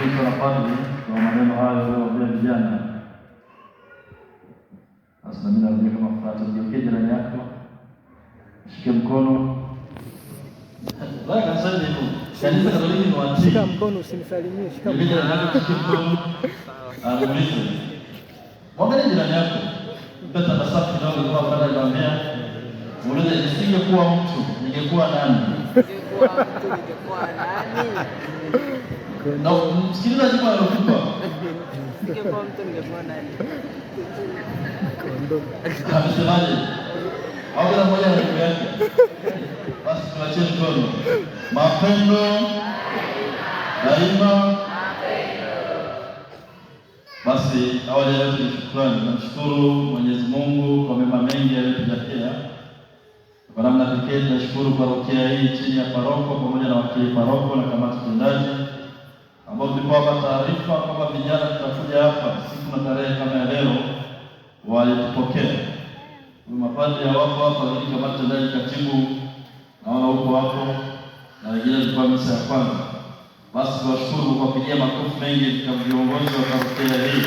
Nashukuru sana padri kwa maneno hayo aliyowaambia vijana. Sasa mimi narudia kama fuata, nigeukie jirani yako, shike mkono. Bwana kanisa hivyo. Kanisa Katoliki ni watii. Shika mkono, usinisalimie, shika mkono. Muulize. Mwangalie jirani yako. Mpe tabasamu kidogo kwa baada ya kumwambia. Muulize, nisingekuwa mtu, ningekuwa nani? Ningekuwa nani? Na msikiliza jibu alilokupa. Ningekuwa mtu, ningekuwa nani? Amesemaje? Au kila mmoja na jibu yake. Basi tuachie mkono. Mapendo daima. Basi awali ya yote ni shukrani. Namshukuru Mwenyezi Mungu kwa mema mengi aliyotujalia. Kwa namna pekee tunashukuru parokia hii chini ya paroko pamoja na wakili paroko na kamati tendaji ambao tulipowapa taarifa kwamba vijana tutakuja hapa siku na tarehe kama ya leo, walitupokea. Mapadri hawapo hapa, lakini kamati tendaji, katibu naona huko hapo na wengine walikuwa misa ya kwanza. Basi tuwashukuru kwa kupigia makofi mengi kwa viongozi wa parokia hii.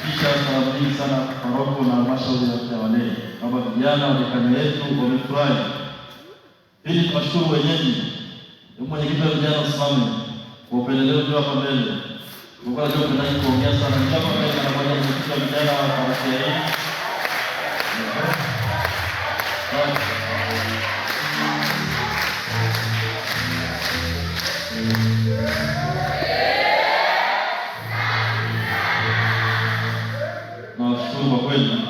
Kisha salamu nyingi sana paroko na halmashauri ya walei kwamba vijana wa dekani yetu wamefurahi. Pili, tunashukuru wenyeji. Mwenyekiti wa vijana usimame kwa upendeleo juu hapa mbele. Kwa kuwa leo tunataka kuongea sana mchapa mbele na moja mwenyekiti wa vijana wa parokia hii. Nawashukuru kwa kweli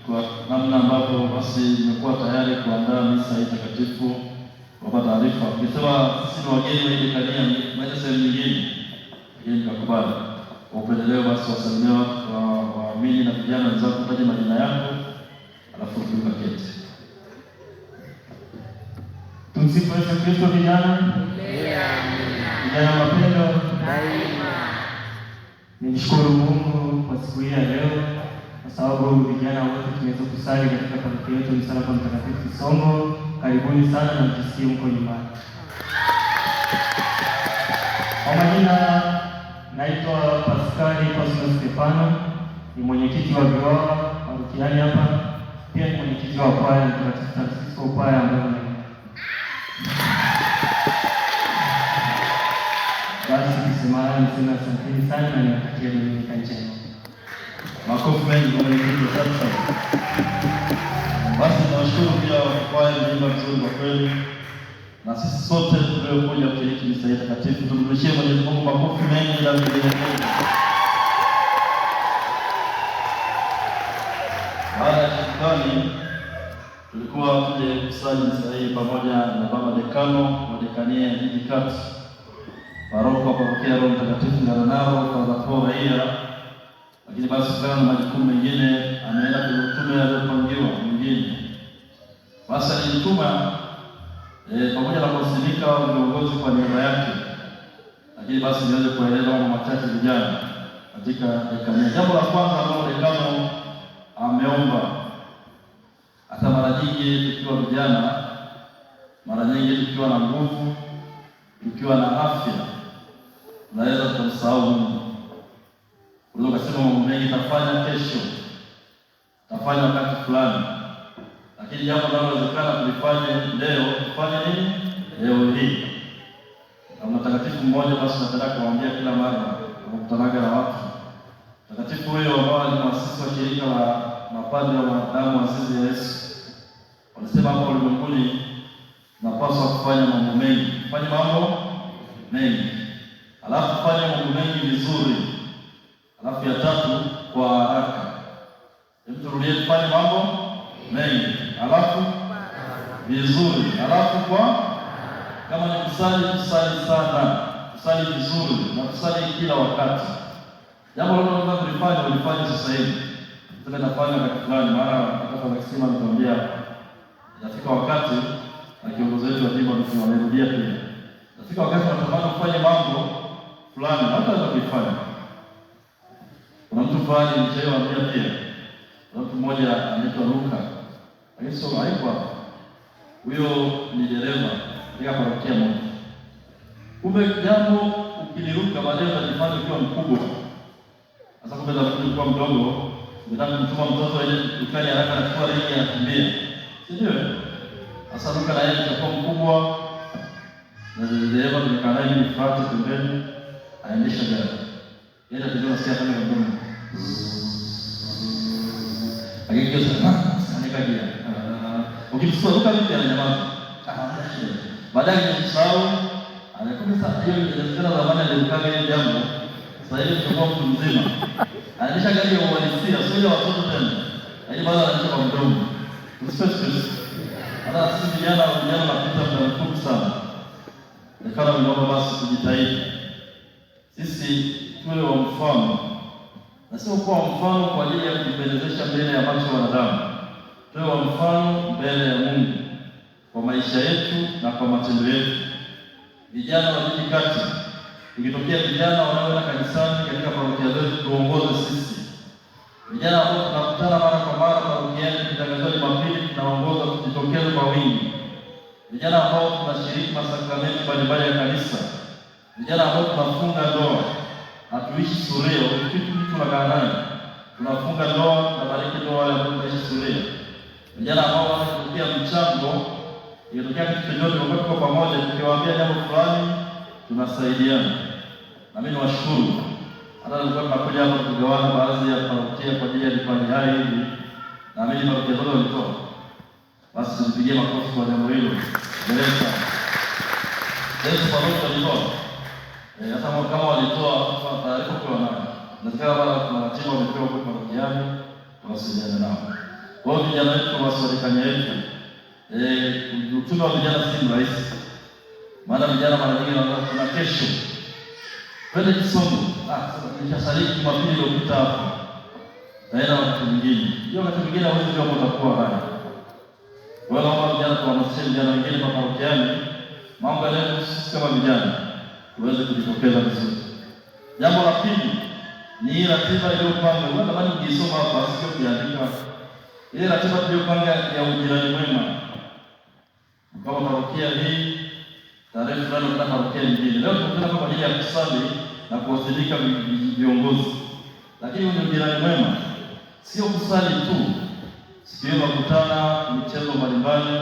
kwa namna ambavyo basi nimekuwa tayari kuandaa misa hii takatifu. Kwa taarifa, ukisema sisi ni wageni wa ile kanisa, maana sehemu nyingine ili tukakubali. Kwa upendeleo basi wasalimia waamini na vijana wenzao, kutaja majina yako alafu tukaketi. Tumsifu Yesu Kristo. Vijana, vijana mapendo Daima. nimshukuru Mungu kwa siku hii ya leo, kwa sababu vijana wote tumeweza kusali katika parokia yetu msalaba mtakatifu Kisongo. Karibuni sana na mjisikie mko nyumbani. Kwa majina naitwa Pascali Cosmo Stefano, ni mwenyekiti wa viroa parokiani hapa, pia ni mwenyekiti wa kwaya Mtakatifu Francisco kwaya ambayo basi kisimama. Nisema asanteni sana na niwatakie Dominika njema. Makofi mengi kwa mwenyekiti sasa. Basi nawashukuru pia kwaya mlima vizuri kwa kweli. Na sisi sote tuliokuja kushiriki misa hii takatifu tumrudishie Mwenyezi Mungu makofi mengi na vigelegele. Baada ya shukrani, tulikuwa tuje kusali misa hii pamoja na baba dekano wa dekania ya jiji kati, paroko wa parokia Roho Mtakatifu Ngarenaro Father Paul Raia. Lakini basi kutokana na majukumu mengine ameenda kwenye utume aliopangiwa mwingine. Basi alijituma pamoja na kuwasimika viongozi kwa niaba yake. Lakini basi niweze kueleza mambo machache vijana katika dekania. Jambo la kwanza ambalo dekano ameomba, hata mara nyingi tukiwa vijana, mara nyingi tukiwa na nguvu, tukiwa na afya, tunaweza kumsahau Mungu. Unaweza kusema mambo mengi tafanya kesho, tafanya wakati fulani, lakini jambo linalowezekana tulifanye leo, tufanye nini leo hii. Na mtakatifu mmoja basi nataka kuambia kila mara tunakutanaga na watu. Mtakatifu huyo ambao ni mwasisi wa shirika la mapadri wa damu azizi ya Yesu, walisema hapo ulimwenguni tunapaswa kufanya mambo mengi, kufanya mambo mengi, alafu kufanya mambo mengi vizuri, alafu ya tatu kwa haraka. Hebu turudie, kufanya mambo mengi, alafu vizuri, alafu kwa kama ni kusali, kusali sana, kusali vizuri na kusali kila wakati. Jambo lolote tulifanya ulifanya sasa hivi. Tuna nafanya wakati fulani, mara hata wakisema nitaambia inafika wakati na kiongozi wetu wa jimbo tunarudia pia. Inafika wakati tunatamani kufanya mambo fulani hata tunafanya. Kuna mtu fulani nilichowaambia pia. Kuna mtu mmoja anaitwa Luka. Lakini sio haiko. Huyo ni dereva katika parokia moja. Kumbe jambo ukiliruka baadaye utajifanya ukiwa mkubwa. Sasa kumbe unakuwa mdogo, unataka kumtuma mtoto aje dukani haraka na kuchukua ringi ya kumbia. Sijui. Sasa duka la yeye itakuwa mkubwa. Na dereva tumekaa naye ni frati pembeni, aendesha gari. Yeye atajua sikia kama mdomo. Akigeuza anika gia. Ukimsuka vipi ananyamaza. Baadaye anasahau, anakuja sasa hiyo inawezekana zamani alikuwa ile jambo. Sasa hivi tutakuwa mtu mzima. Anaendesha gari ya uhalisia, sio ile watoto tena. Yaani bado anaendesha kwa mdomo. Usifiwe. Hata sisi vijana tunapita muda mfupi sana. Nikana naomba basi tujitahidi. Sisi tuwe wa mfano. Na sio kwa mfano kwa ajili ya kujipendezesha mbele ya macho ya wanadamu. Tuwe wa mfano mbele ya Mungu kwa maisha yetu na kwa matendo yetu. Vijana wa jiji kati, ikitokea vijana wanaoenda kanisani katika parokia zetu tuongoze sisi. Vijana ambao tunakutana mara kwa mara parokiani tukitangazwa Jumapili tunaongoza tujitokeze kwa wingi. Vijana ambao tunashiriki masakramenti mbalimbali ya kanisa. Vijana ambao tunafunga ndoa, hatuishi suria, kitu tunakaa naye. Tunafunga ndoa na bariki ndoa wale ambao tunaishi suria. Vijana ambao wanatokea mchango, ikitokea kitu chochote kwa pamoja tukiwaambia jambo fulani tunasaidiana. Na mimi niwashukuru. Hata nilikuwa tunakuja hapa kugawana baadhi ya parokia kwa ajili ya vipaji hai hivi. Na mimi parokia zote walitoa. Basi tupigie makofi kwa jambo hilo. Gereza. Yesu pamoja walitoa. Hata kama walitoa taarifa kwa nani. Nataka bado tunaratibu wamepewa kwa parokiani tuwasiliane nao. Kwa hiyo vijana wetu waswalikanye yetu. Utume wa vijana si rahisi. Maana vijana mara nyingi wanaanza kuna kesho. Twende kisomo. Sasa nimeshasaliki Jumapili iliyopita hapo. Taenda wakati mwingine. Hiyo wakati mwingine hawezi kama utakuwa haya. Wala kama vijana tuhamasishe vijana wengine kwa parokiani, mambo ya leo sisi kama vijana tuweze kujitokeza vizuri. Jambo la pili ni ratiba iliyopangwa. Wala bado mjisoma hapa sio kuandika. Ile ratiba tuliyopanga ya ujirani mwema. Kama parokia hii tarehe fulani na parokia nyingine. Leo tunakutana kwa ajili ya kusali na kuwasilika viongozi. Lakini ni ujirani mwema. Sio kusali tu. Sio kukutana michezo mbalimbali,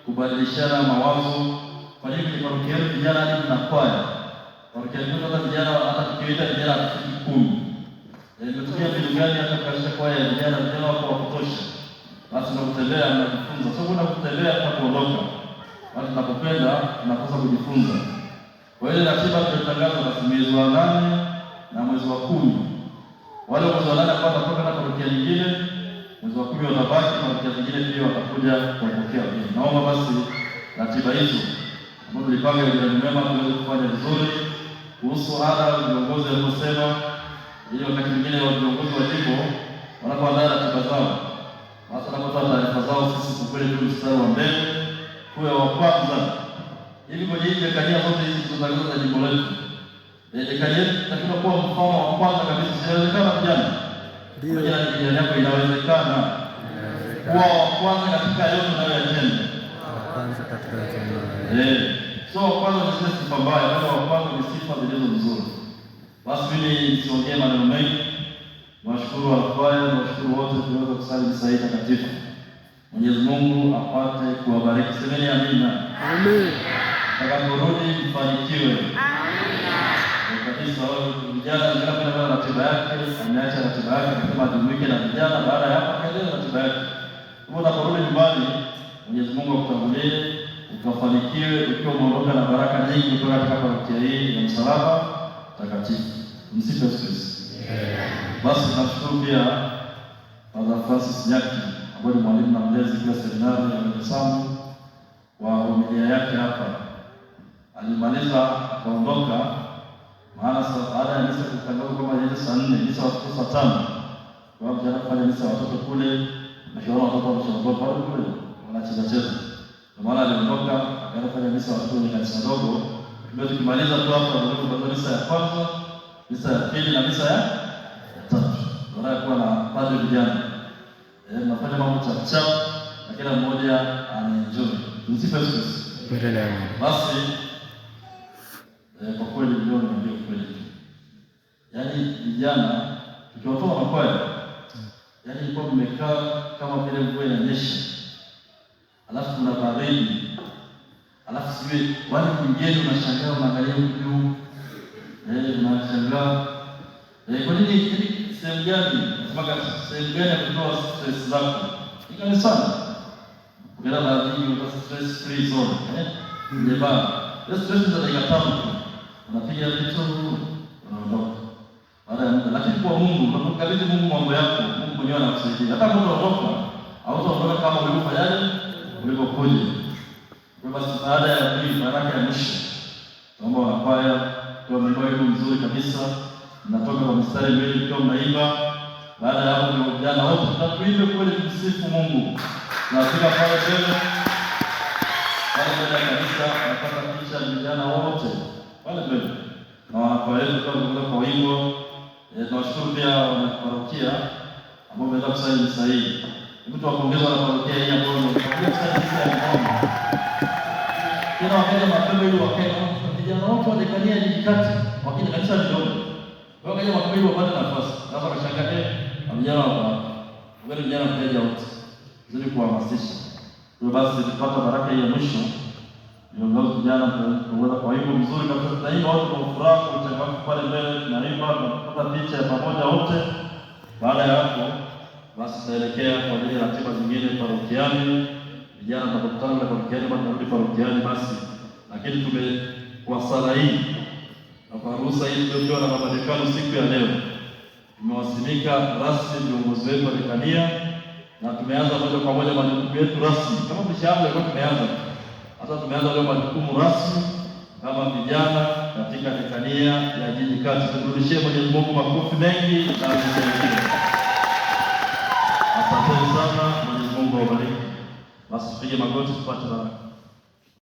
kubadilishana mawazo. Kwa hiyo ni parokia yetu vijana hadi tunakwaya. Parokia yetu hata vijana hata tukiita vijana 10. Nimetumia mbinu gani hata kaisha kwaya ya vijana wako wa kutosha. Basi tunakutembea na kujifunza. Sio kwenda kutembea hata kuondoka. Basi tunapopenda tunakosa kujifunza. Kwa hiyo ratiba tulitangaza basi mwezi wa 8 na mwezi wa 10. Wale mwezi wa 8 ambao watatoka na parokia nyingine, mwezi wa 10 watabaki na parokia zingine pia watakuja kupokea pia. Naomba basi ratiba hizo ambazo tulipanga ujirani mwema tuweze kufanya vizuri. Kuhusu ada viongozi waliposema ili wakati mwingine wa viongozi wa jimbo wanapoandaa ratiba zao. Basi wanapotoa taarifa zao sisi kwa kweli tu mstari wa mbele kuwe wa kwanza. Hivi kwenye hizi dekania zote hizi tunazotangaza za jimbo letu. Dekania yetu inatakiwa kuwa mfano wa kwanza kabisa. Inawezekana vijana? Ndio. Vijana yako inawezekana. Kuwa wa kwanza katika yote unayoyatenda. Kwanza katika yote. So wa kwanza ni sifa mbaya, bali wa kwanza ni sifa zilizo nzuri. Basi mimi nisiongee maneno mengi. Nawashukuru wakwaya, nawashukuru wote tuweze kusali misa hii takatifu. Mwenyezi Mungu apate kuwabariki. Semeni amina. Amen. Tutakaporudi mfanikiwe. Amina. Kabisa vijana ndio kwa ratiba yake, ameacha ratiba yake kama jumuike na vijana baada ya hapo akaendelea ratiba yake. Kwa unaporudi nyumbani, Mwenyezi Mungu akutangulie, ukafanikiwe ukiwa umeondoka na baraka nyingi kutoka katika parokia hii ya Msalaba Takatifu. Msifu Yesu Kristo. Basi tunashukuru pia Father Francis Nyaki ambaye ni mwalimu na mlezi kwa seminari ya Mwesamu kwa homilia yake hapa. Alimaliza akaondoka, maana baada ya misa kutangaza kwamba ile saa 4 misa watoto saa 5. Kwa hiyo jana kufanya misa watoto kule, na kiona watoto wameshaondoka pale kule wanacheza cheza. Kwa maana aliondoka akaenda kufanya misa watoto kwenye kanisa dogo. Ndio tukimaliza tu hapo ndio misa ya kwanza, misa ya pili na misa ya tatu. Wanakuwa na padre vijana. Tunafanya mambo chap na kila mmoja anaenjoy. Msifu Yesu Kristo. Basi Kwa kweli ndio ndio kweli. Yaani vijana tukiwatoa makwaya, yaani ilikuwa mmekaa kama vile mvua inanyesha, alafu kuna baridi, alafu sijui wale wengine unashangaa, unaangalia juu, unashangaa kwa nini, sehemu gani nasemaga, sehemu gani ya kutoa stress zako ni kanisani. Ukienda baadhi unapata stress free zone, ndio baba hiyo stress za dakika 5 tu unapiga vitu unaondoka baada ya muda. Lakini kwa Mungu, unapokabidhi Mungu mambo yako, Mungu mwenyewe anakusaidia. Hata mtu anaondoka au utaondoka kama ulivyofanyaje, ulivyokuja. Kwa basi, baada ya hii baraka ya mwisho, naomba wanakwaya kwa mwimbo mzuri kabisa, natoka kwa mstari mbili kwa mnaimba. Baada ya hapo, ndio vijana wote tutakuimba kweli, tumsifu Mungu. Tunafika pale mbele kabisa, napata picha vijana wote pale mbele na wanakwaya wetu kwa wimbo. Tunashukuru pia wanaparokia ambao wameweza kusaini sahihi. Hebu tuwapongeze wanaparokia hii ambao wamekuja kusaini sahihi ya mkono. Tena wakaja mapema ili wakaenda vijana wote wa dekania jiji kati, wakija kanisa ndogo. Kwa hiyo wakaja mapema ili wapate nafasi. Sasa wakashangaa vijana hapa. Wale vijana mteja wote. Zili kuhamasisha. Kwa basi tupata baraka hii ya mwisho. Ndio vijana tunaweza kwa hivyo mzuri kabisa, tunaimba wote kwa furaha, kwa uchangamfu pale mbele, tunaimba, tunapata picha ya pamoja wote. Baada ya hapo basi tutaelekea kwa ajili ya ratiba zingine parokiani. Vijana tutakutana na parokiani baada ya parokiani basi. Lakini kwa sala hii na kwa ruhusa hii tuliopewa na Baba Dekano siku ya leo, tumewasimika rasmi viongozi wetu wa dekania na tumeanza moja kwa moja majukumu yetu rasmi. Kama mshauri kwa tumeanza sasa, tumeanza leo majukumu rasmi kama vijana katika dekania ya jiji kati. Turudishie Mwenyezi Mungu makofi mengi na tushangilie. Asante sana, Mwenyezi Mungu awabariki. Basi tupige magoti tupate baraka.